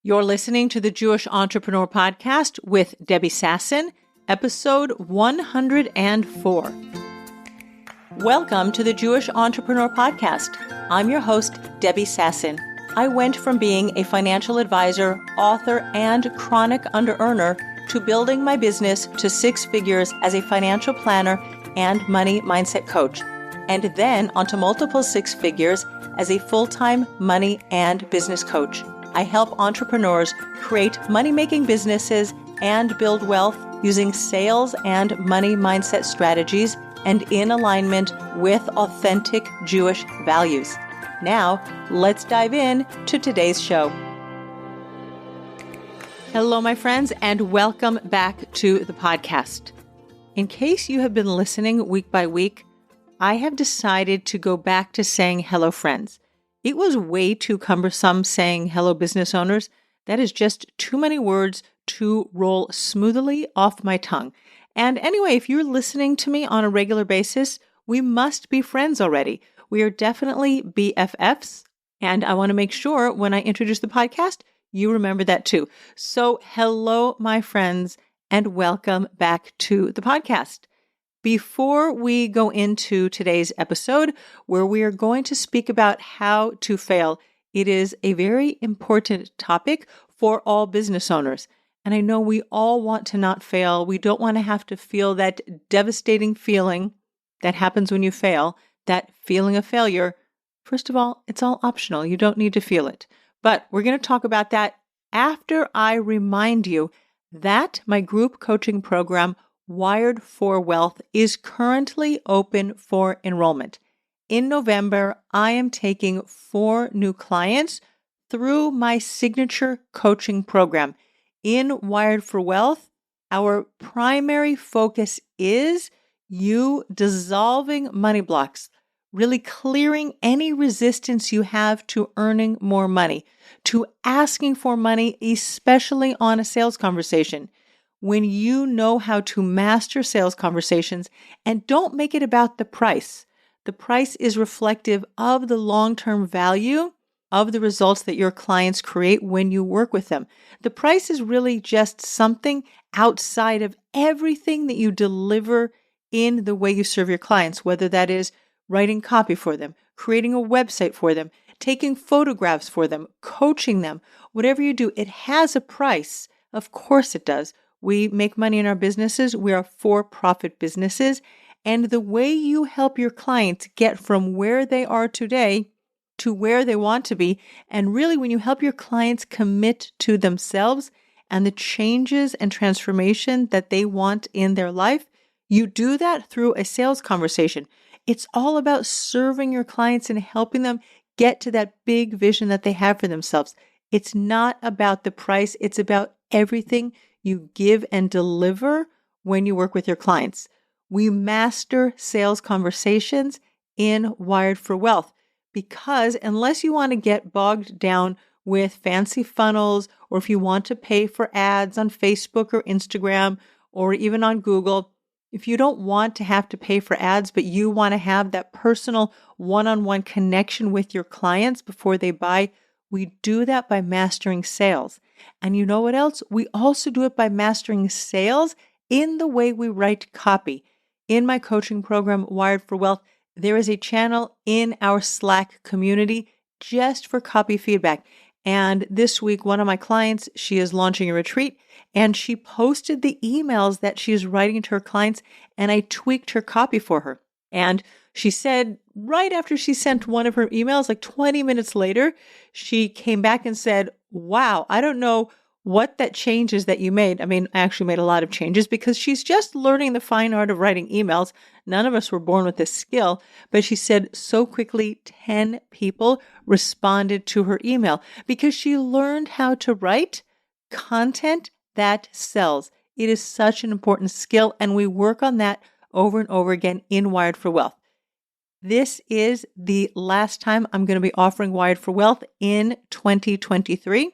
You're listening to the Jewish Entrepreneur Podcast with Debbie Sasson, episode 104. Welcome to the Jewish Entrepreneur Podcast. I'm your host, Debbie Sasson. I went from being a financial advisor, author, and chronic under-earner to building my business to six figures as a financial planner and money mindset coach, and then onto multiple six figures as a full-time money and business coach. I help entrepreneurs create money-making businesses and build wealth using sales and money mindset strategies and in alignment with authentic Jewish values. Now, let's dive in to today's show. Hello, my friends, and welcome back to the podcast. In case you have been listening week by week, I have decided to go back to saying hello, friends. It was way too cumbersome saying hello, business owners. That is just too many words to roll smoothly off my tongue. And anyway, if you're listening to me on a regular basis, we must be friends already. We are definitely BFFs. And I want to make sure when I introduce the podcast, you remember that too. So hello, my friends, and welcome back to the podcast. Before we go into today's episode, where we are going to speak about how to fail, it is a very important topic for all business owners. And I know we all want to not fail. We don't want to have to feel that devastating feeling that happens when you fail, that feeling of failure. First of all, it's all optional. You don't need to feel it. But we're going to talk about that after I remind you that my group coaching program, Wired for Wealth, is currently open for enrollment. In November, I am taking 4 new clients through my signature coaching program. In Wired for Wealth, our primary focus is you dissolving money blocks, really clearing any resistance you have to earning more money, to asking for money, especially on a sales conversation. When you know how to master sales conversations and don't make it about the price is reflective of the long-term value of the results that your clients create when you work with them. The price is really just something outside of everything that you deliver in the way you serve your clients, whether that is writing copy for them, creating a website for them, taking photographs for them, coaching them, whatever you do, it has a price. Of course it does. We make money in our businesses. We are for-profit businesses. And the way you help your clients get from where they are today to where they want to be, and really when you help your clients commit to themselves and the changes and transformation that they want in their life, you do that through a sales conversation. It's all about serving your clients and helping them get to that big vision that they have for themselves. It's not about the price. It's about everything you give and deliver when you work with your clients. We master sales conversations in Wired for Wealth because unless you want to get bogged down with fancy funnels, or if you want to pay for ads on Facebook or Instagram or even on Google, if you don't want to have to pay for ads, but you want to have that personal one-on-one connection with your clients before they buy, we do that by mastering sales. And you know what else? We also do it by mastering sales in the way we write copy. In my coaching program, Wired for Wealth, there is a channel in our Slack community just for copy feedback. And this week, one of my clients, she is launching a retreat, and she posted the emails that she is writing to her clients, and I tweaked her copy for her. And she said right after she sent one of her emails, like 20 minutes later, she came back and said, wow, I don't know what that changes that you made. I mean, I actually made a lot of changes because she's just learning the fine art of writing emails. None of us were born with this skill, but she said so quickly 10 people responded to her email because she learned how to write content that sells. It is such an important skill, and we work on that over and over again in Wired for Wealth. This is the last time I'm going to be offering Wired for Wealth in 2023.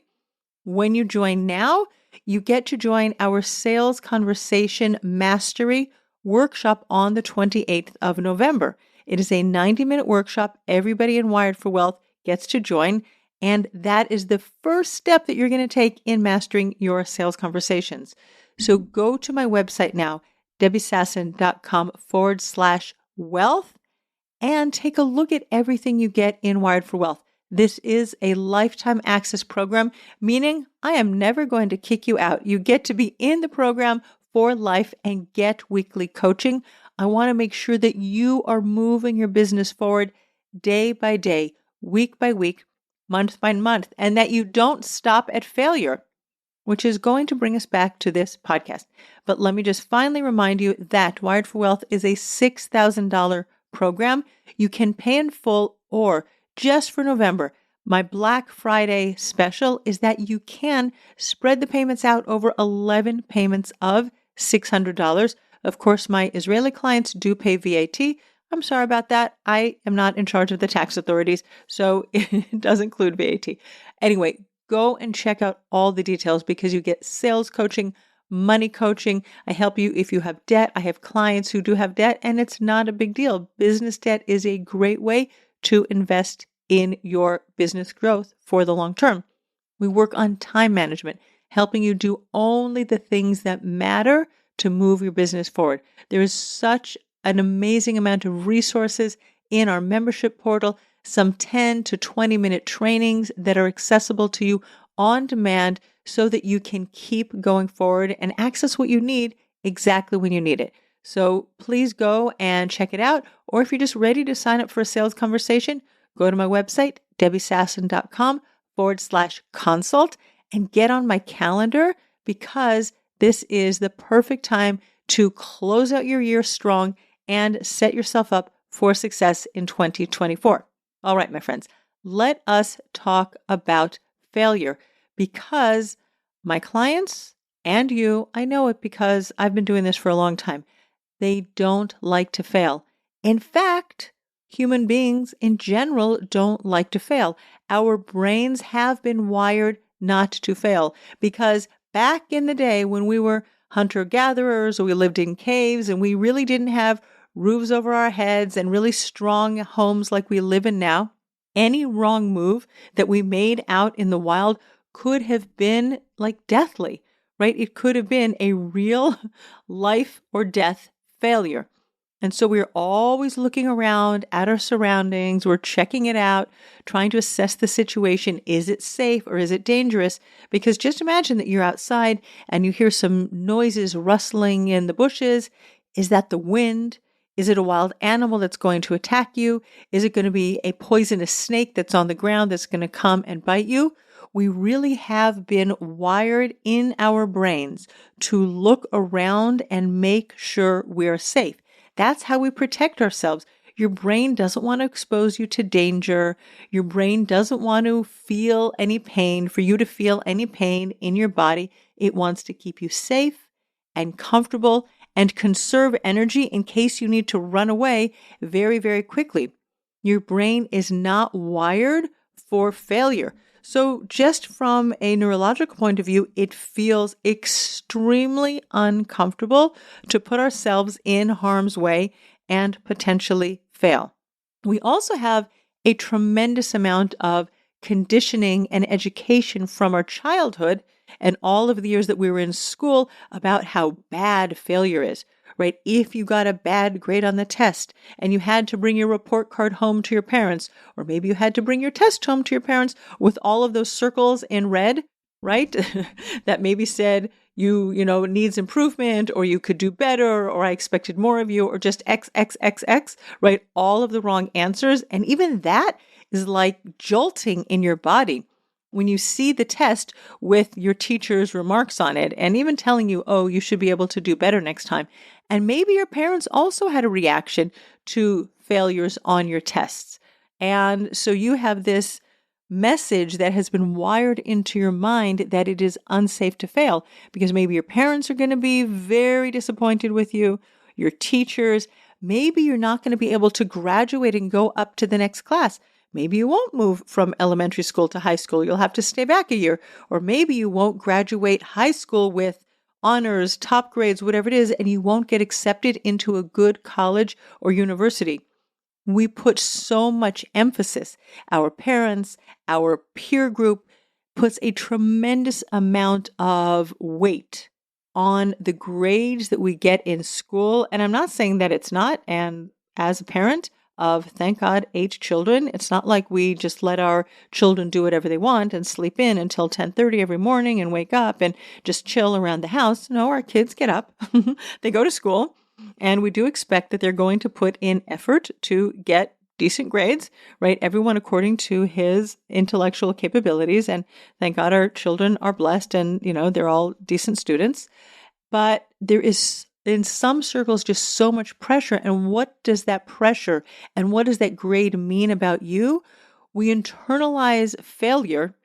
When you join now, you get to join our Sales Conversation Mastery workshop on the 28th of November. It is a 90-minute workshop. Everybody in Wired for Wealth gets to join. And that is the first step that you're going to take in mastering your sales conversations. So go to my website now, debbiesasson.com/wealth, and take a look at everything you get in Wired for Wealth. This is a lifetime access program, meaning I am never going to kick you out. You get to be in the program for life and get weekly coaching. I want to make sure that you are moving your business forward day by day, week by week, month by month, and that you don't stop at failure, which is going to bring us back to this podcast. But let me just finally remind you that Wired for Wealth is a $6,000 program. You can pay in full, or just for November, my Black Friday special is that you can spread the payments out over 11 payments of $600. Of course, my Israeli clients do pay VAT. I'm sorry about that. I am not in charge of the tax authorities, so it does include VAT. Anyway, go and check out all the details because you get sales coaching, money coaching. I help you if you have debt. I have clients who do have debt, and it's not a big deal. Business debt is a great way to invest in your business growth for the long term. We work on time management, helping you do only the things that matter to move your business forward. There is such an amazing amount of resources in our membership portal, some 10 to 20 minute trainings that are accessible to you on demand so that you can keep going forward and access what you need exactly when you need it. So please go and check it out. Or if you're just ready to sign up for a sales conversation, go to my website, debbiesasson.com/consult, and get on my calendar because this is the perfect time to close out your year strong and set yourself up for success in 2024. All right, my friends, let us talk about failure because my clients and you, I know it because I've been doing this for a long time, they don't like to fail. In fact, human beings in general don't like to fail. Our brains have been wired not to fail because back in the day when we were hunter-gatherers or we lived in caves and we really didn't have roofs over our heads and really strong homes like we live in now, any wrong move that we made out in the wild could have been like deathly, right? It could have been a real life or death failure. And so we're always looking around at our surroundings. We're checking it out, trying to assess the situation. Is it safe or is it dangerous? Because just imagine that you're outside and you hear some noises rustling in the bushes. Is that the wind? Is it a wild animal that's going to attack you? Is it going to be a poisonous snake that's on the ground that's going to come and bite you? We really have been wired in our brains to look around and make sure we're safe. That's how we protect ourselves. Your brain doesn't want to expose you to danger. Your brain doesn't want to feel any pain, for you to feel any pain in your body. It wants to keep you safe and comfortable and conserve energy in case you need to run away very, very quickly. Your brain is not wired for failure. So just from a neurological point of view, it feels extremely uncomfortable to put ourselves in harm's way and potentially fail. We also have a tremendous amount of conditioning and education from our childhood and all of the years that we were in school about how bad failure is, right? If you got a bad grade on the test and you had to bring your report card home to your parents, or maybe you had to bring your test home to your parents with all of those circles in red, right? That maybe said you needs improvement, or you could do better, or I expected more of you, or just X, X, X, X, right? All of the wrong answers. And even that is like jolting in your body. When you see the test with your teacher's remarks on it and even telling you, oh, you should be able to do better next time. And maybe your parents also had a reaction to failures on your tests. And so you have this message that has been wired into your mind that it is unsafe to fail because maybe your parents are going to be very disappointed with you, your teachers. Maybe you're not going to be able to graduate and go up to the next class. Maybe you won't move from elementary school to high school. You'll have to stay back a year. Or maybe you won't graduate high school with honors, top grades, whatever it is, and you won't get accepted into a good college or university. we put so much emphasis. Our parents, our peer group puts a tremendous amount of weight on the grades that we get in school. And I'm not saying that it's not. And as a parent of, thank God, 8 children, it's not like we just let our children do whatever they want and sleep in until 10:30 every morning and wake up and just chill around the house. No, our kids get up, they go to school, and we do expect that they're going to put in effort to get decent grades, right? Everyone according to his intellectual capabilities. And thank God our children are blessed and, they're all decent students. But there is, in some circles, just so much pressure. And what does that pressure and what does that grade mean about you? We internalize failure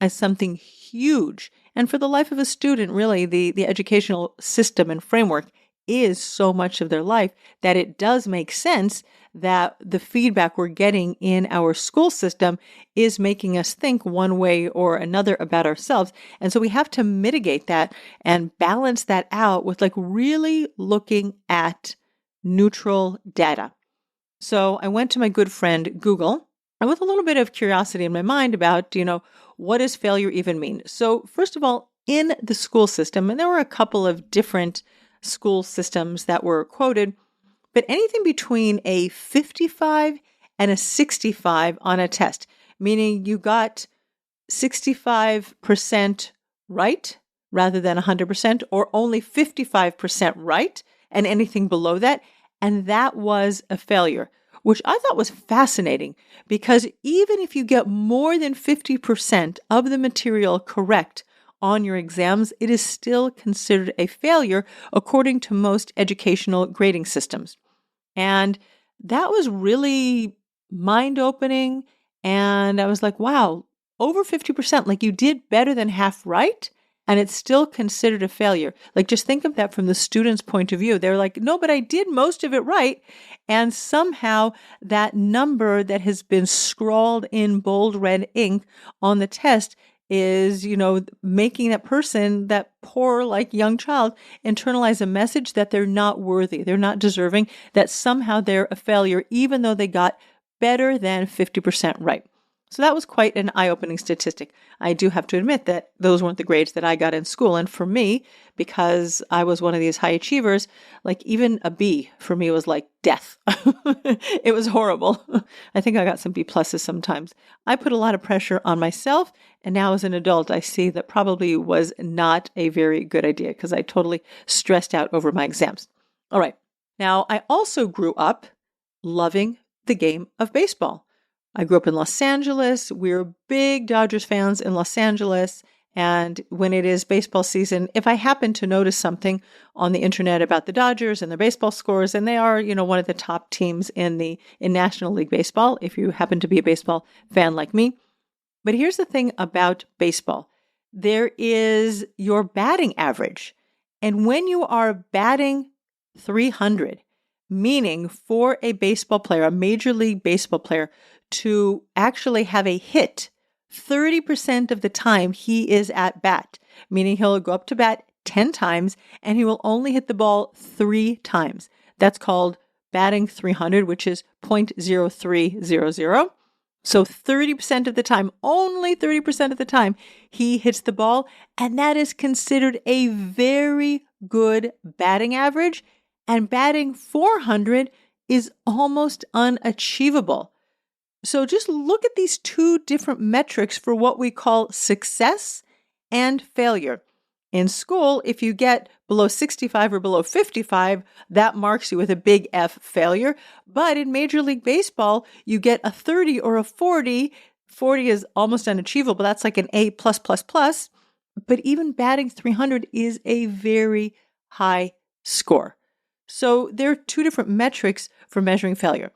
as something huge. And for the life of a student, really, the educational system and framework is so much of their life that it does make sense that the feedback we're getting in our school system is making us think one way or another about ourselves. And so we have to mitigate that and balance that out with really looking at neutral data. So I went to my good friend Google, and with a little bit of curiosity in my mind about, what does failure even mean? So first of all, in the school system, and there were a couple of different school systems that were quoted, but anything between a 55 and a 65 on a test, meaning you got 65% right rather than 100%, or only 55% right, and anything below that, and that was a failure, which I thought was fascinating, because even if you get more than 50% of the material correct on your exams, it is still considered a failure according to most educational grading systems. And that was really mind-opening. And I was like, wow, over 50%, you did better than half right, and it's still considered a failure. Just think of that from the student's point of view. They're like, no, but I did most of it right. And somehow that number that has been scrawled in bold red ink on the test is, making that person, that poor, young child, internalize a message that they're not worthy, they're not deserving, that somehow they're a failure, even though they got better than 50% right. So that was quite an eye-opening statistic. I do have to admit that those weren't the grades that I got in school. And for me, because I was one of these high achievers, even a B for me was like death. It was horrible. I think I got some B pluses sometimes. I put a lot of pressure on myself. And now as an adult, I see that probably was not a very good idea, because I totally stressed out over my exams. All right. Now, I also grew up loving the game of baseball. I grew up in Los Angeles. We're big Dodgers fans in Los Angeles. And when it is baseball season, if I happen to notice something on the internet about the Dodgers and their baseball scores, and they are, one of the top teams in National League Baseball, if you happen to be a baseball fan like me. But here's the thing about baseball. There is your batting average. And when you are batting 300, meaning for a baseball player, a Major League Baseball player, to actually have a hit 30% of the time he is at bat, meaning he'll go up to bat 10 times and he will only hit the ball 3 times. That's called batting 300, which is 0.0300. So 30% of the time, only 30% of the time, he hits the ball, and that is considered a very good batting average, and batting 400 is almost unachievable. So just look at these 2 different metrics for what we call success and failure. In school, if you get below 65 or below 55, that marks you with a big F, failure. But in Major League Baseball, you get a 30 or a 40. 40 is almost unachievable. That's like an A+++. But even batting 300 is a very high score. So there are 2 different metrics for measuring failure.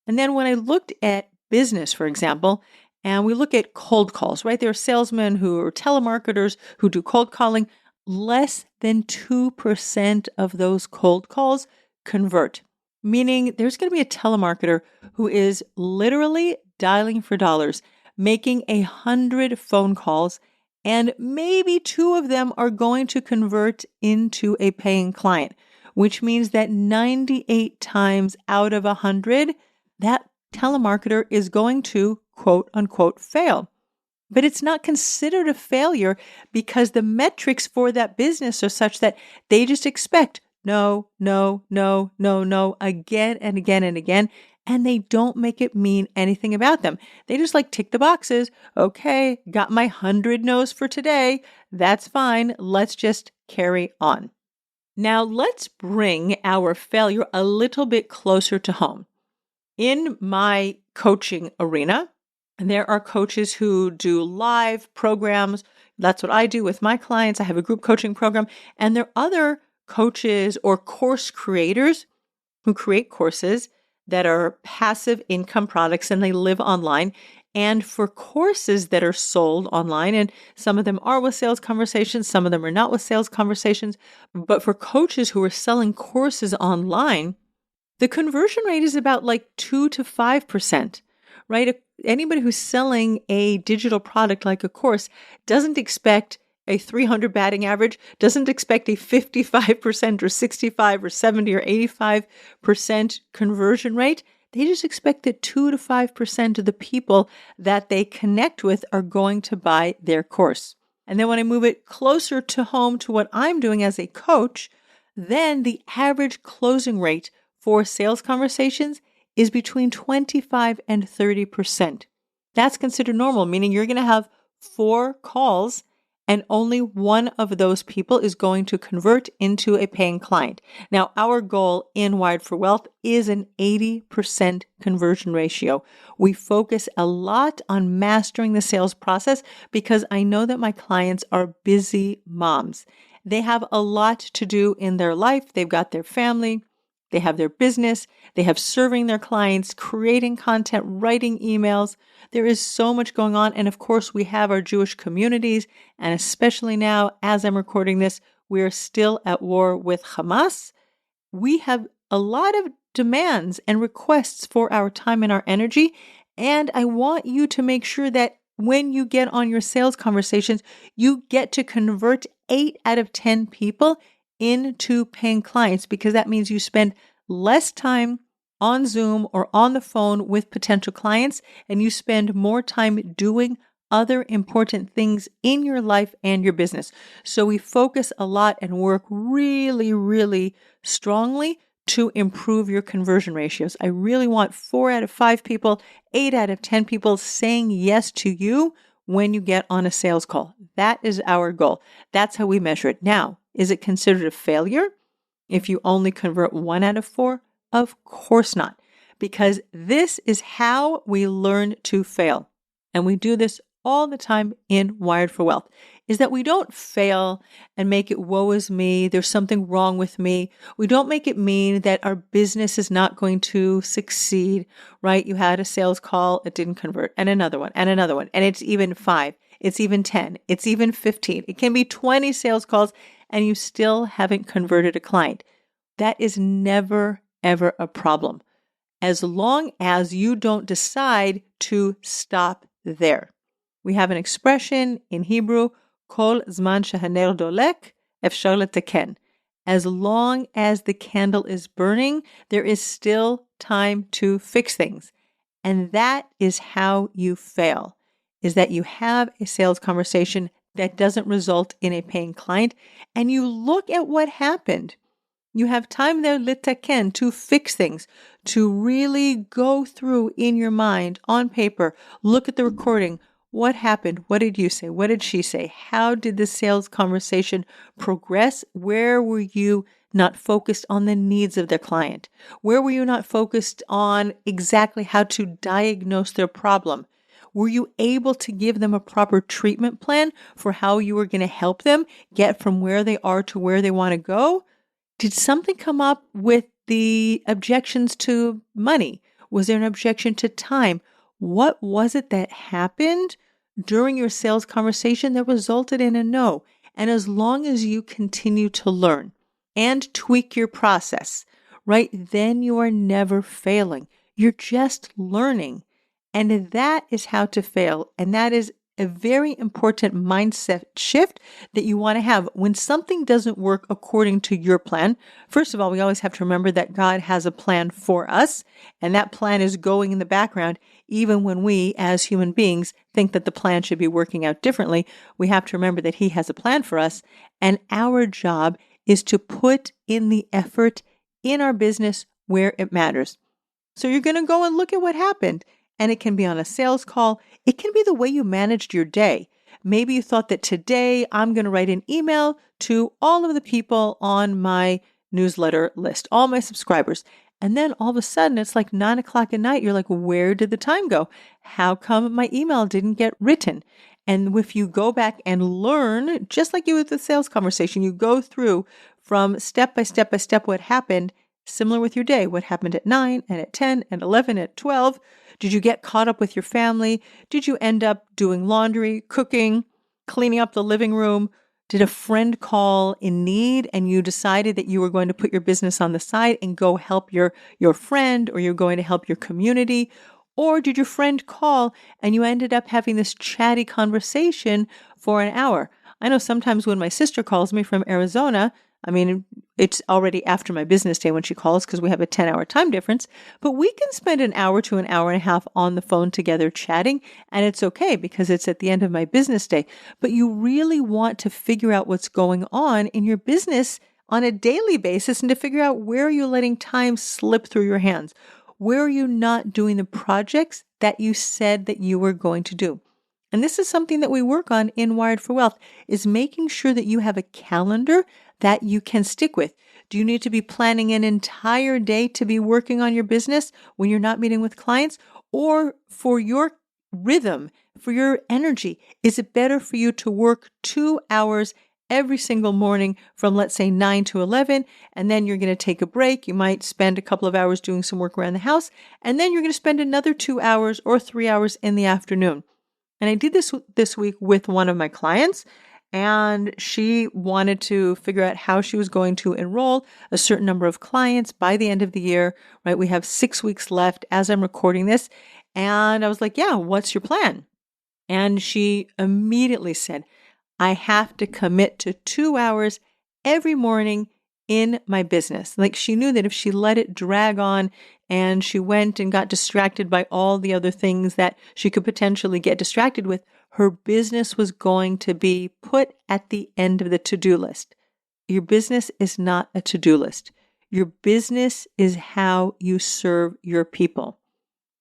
And then when I looked at business, for example, and we look at cold calls, right? There are salesmen who are telemarketers who do cold calling. Less than 2% of those cold calls convert, meaning there's going to be a telemarketer who is literally dialing for dollars, making 100 phone calls, and maybe 2 of them are going to convert into a paying client, which means that 98 times out of 100, that telemarketer is going to quote unquote fail. But it's not considered a failure because the metrics for that business are such that they just expect no, no, no, no, no, again and again and again. And they don't make it mean anything about them. They just like tick the boxes. Okay, got my 100 no's for today. That's fine. Let's just carry on. Now let's bring our failure a little bit closer to home. In my coaching arena, there are coaches who do live programs. That's what I do with my clients. I have a group coaching program. And there are other coaches or course creators who create courses that are passive income products and they live online. And for courses that are sold online, and some of them are with sales conversations, some of them are not with sales conversations, but for coaches who are selling courses online, the conversion rate is about like 2 to 5%, right? Anybody who's selling a digital product like a course doesn't expect a 300 batting average, doesn't expect a 55% or 65 or 70 or 85% conversion rate. They just expect that 2 to 5% of the people that they connect with are going to buy their course. And then when I move it closer to home to what I'm doing as a coach, then the average closing rate for sales conversations is between 25 and 30%. That's considered normal, meaning you're going to have 4 calls and only one of those people is going to convert into a paying client. Now, our goal in Wired for Wealth is an 80% conversion ratio. We focus a lot on mastering the sales process because I know that my clients are busy moms. They have a lot to do in their life. They've got their family. They have their business, they have serving their clients, creating content, writing emails. There is so much going on. And of course, we have our Jewish communities. And especially now, as I'm recording this, we are still at war with Hamas. We have a lot of demands and requests for our time and our energy. And I want you to make sure that when you get on your sales conversations, you get to convert 8 out of 10 people into paying clients, because that means you spend less time on Zoom or on the phone with potential clients, and you spend more time doing other important things in your life and your business. So we focus a lot and work really, really strongly to improve your conversion ratios. I really want 4 out of 5 people, 8 out of 10 people saying yes to you when you get on a sales call. That is our goal. That's how we measure it. Now, is it considered a failure if you only convert 1 out of 4? Of course not, because this is how we learn to fail. And we do this all the time in Wired for Wealth, is that we don't fail and make it woe is me, there's something wrong with me. We don't make it mean that our business is not going to succeed, right? You had a sales call, it didn't convert, and another one, and it's even 5, it's even 10, it's even 15. It can be 20 sales calls, and you still haven't converted a client. That is never, ever a problem, as long as you don't decide to stop there. We have an expression in Hebrew, Kol zman shehaner dolek, efshar letaken. As long as the candle is burning, there is still time to fix things. And that is how you fail, is that you have a sales conversation that doesn't result in a paying client, and you look at what happened. You have time there, litaken, to fix things, to really go through in your mind, on paper, look at the recording. What happened? What did you say? What did she say? How did the sales conversation progress? Where were you not focused on the needs of the client? Where were you not focused on exactly how to diagnose their problem? Were you able to give them a proper treatment plan for how you were going to help them get from where they are to where they want to go? Did something come up with the objections to money? Was there an objection to time? What was it that happened during your sales conversation that resulted in a no? And as long as you continue to learn and tweak your process, right, then you are never failing. You're just learning. And that is how to fail. And that is a very important mindset shift that you want to have when something doesn't work according to your plan. First of all, we always have to remember that God has a plan for us, and that plan is going in the background. Even when we, as human beings, think that the plan should be working out differently, we have to remember that He has a plan for us, and our job is to put in the effort in our business where it matters. So you're going to go and look at what happened. And it can be on a sales call. It can be the way you managed your day. Maybe you thought that today I'm going to write an email to all of the people on my newsletter list, all my subscribers. And then all of a sudden it's like 9:00 at night. You're like, where did the time go? How come my email didn't get written? And if you go back and learn, just like you with the sales conversation, you go through from step by step what happened, similar with your day. What happened at 9 and at 10 and 11 and 12? Did you get caught up with your family? Did you end up doing laundry, cooking, cleaning up the living room? Did a friend call in need and you decided that you were going to put your business on the side and go help your friend, or you're going to help your community? Or did your friend call and you ended up having this chatty conversation for an hour? I know sometimes when my sister calls me from Arizona, it's already after my business day when she calls because we have a 10-hour time difference, but we can spend an hour to an hour and a half on the phone together chatting, and it's okay because it's at the end of my business day. But you really want to figure out what's going on in your business on a daily basis and to figure out where you're letting time slip through your hands. Where are you not doing the projects that you said that you were going to do? And this is something that we work on in Wired for Wealth, is making sure that you have a calendar that you can stick with. Do you need to be planning an entire day to be working on your business when you're not meeting with clients? Or for your rhythm, for your energy, is it better for you to work 2 hours every single morning from, let's say, 9 to 11, and then you're going to take a break. You might spend a couple of hours doing some work around the house, and then you're going to spend another 2 hours or 3 hours in the afternoon. And I did this week with one of my clients, and she wanted to figure out how she was going to enroll a certain number of clients by the end of the year, right? We have 6 weeks left as I'm recording this. And I was like, yeah, what's your plan? And she immediately said, I have to commit to 2 hours every morning in my business. Like, she knew that if she let it drag on and she went and got distracted by all the other things that she could potentially get distracted with, her business was going to be put at the end of the to-do list. Your business is not a to-do list. Your business is how you serve your people.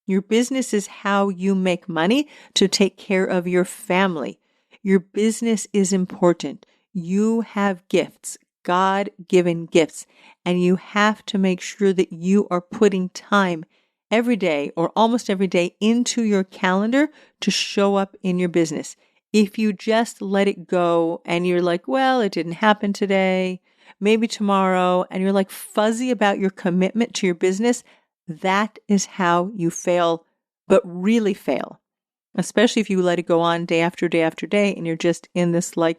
Your business is how you make money to take care of your family. Your business is important. You have gifts, God-given gifts, and you have to make sure that you are putting time every day or almost every day into your calendar to show up in your business. If you just let it go and you're like, well, it didn't happen today, maybe tomorrow, and you're like fuzzy about your commitment to your business, that is how you fail, but really fail. Especially if you let it go on day after day after day and you're just in this like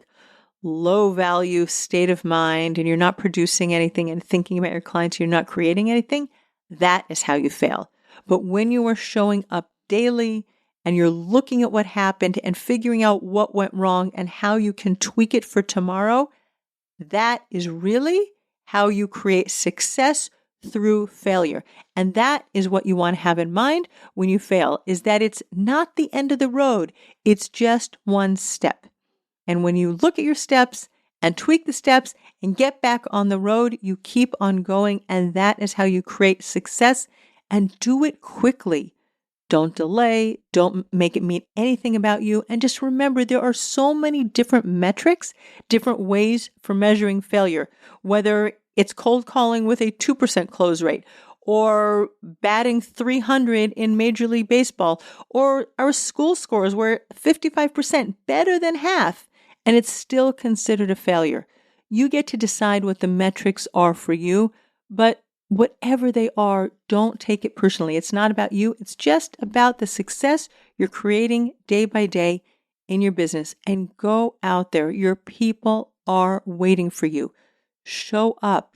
low value state of mind and you're not producing anything and thinking about your clients, you're not creating anything, that is how you fail. But when you are showing up daily and you're looking at what happened and figuring out what went wrong and how you can tweak it for tomorrow, that is really how you create success through failure. And that is what you want to have in mind when you fail, is that it's not the end of the road. It's just one step. And when you look at your steps and tweak the steps and get back on the road, you keep on going. And that is how you create success, and do it quickly. Don't delay. Don't make it mean anything about you. And just remember, there are so many different metrics, different ways for measuring failure, whether it's cold calling with a 2% close rate, or batting .300 in Major League Baseball, or our school scores were 55%, better than half, and it's still considered a failure. You get to decide what the metrics are for you, but whatever they are, don't take it personally. It's not about you. It's just about the success you're creating day by day in your business. And go out there. Your people are waiting for you. Show up.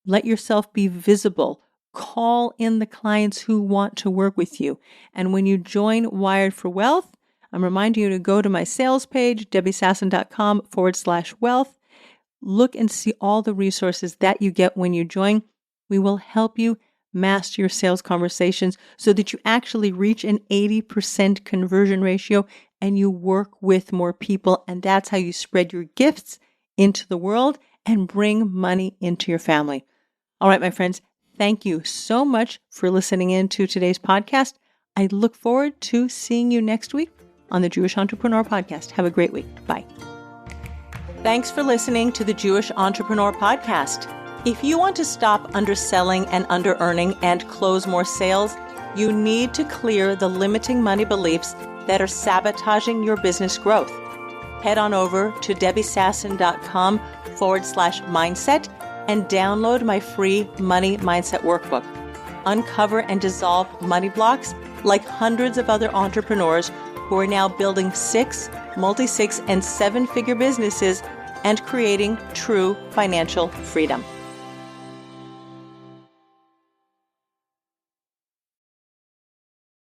Let yourself be visible. Call in the clients who want to work with you. And when you join Wired for Wealth, I'm reminding you to go to my sales page, debbiesasson.com/wealth. Look and see all the resources that you get when you join. We will help you master your sales conversations so that you actually reach an 80% conversion ratio and you work with more people. And that's how you spread your gifts into the world and bring money into your family. All right, my friends, thank you so much for listening in to today's podcast. I look forward to seeing you next week on the Jewish Entrepreneur Podcast. Have a great week. Bye. Thanks for listening to the Jewish Entrepreneur Podcast. If you want to stop underselling and under-earning and close more sales, you need to clear the limiting money beliefs that are sabotaging your business growth. Head on over to debbiesasson.com/mindset and download my free Money Mindset Workbook. Uncover and dissolve money blocks like hundreds of other entrepreneurs who are now building 6, multi-6, and 7-figure businesses and creating true financial freedom.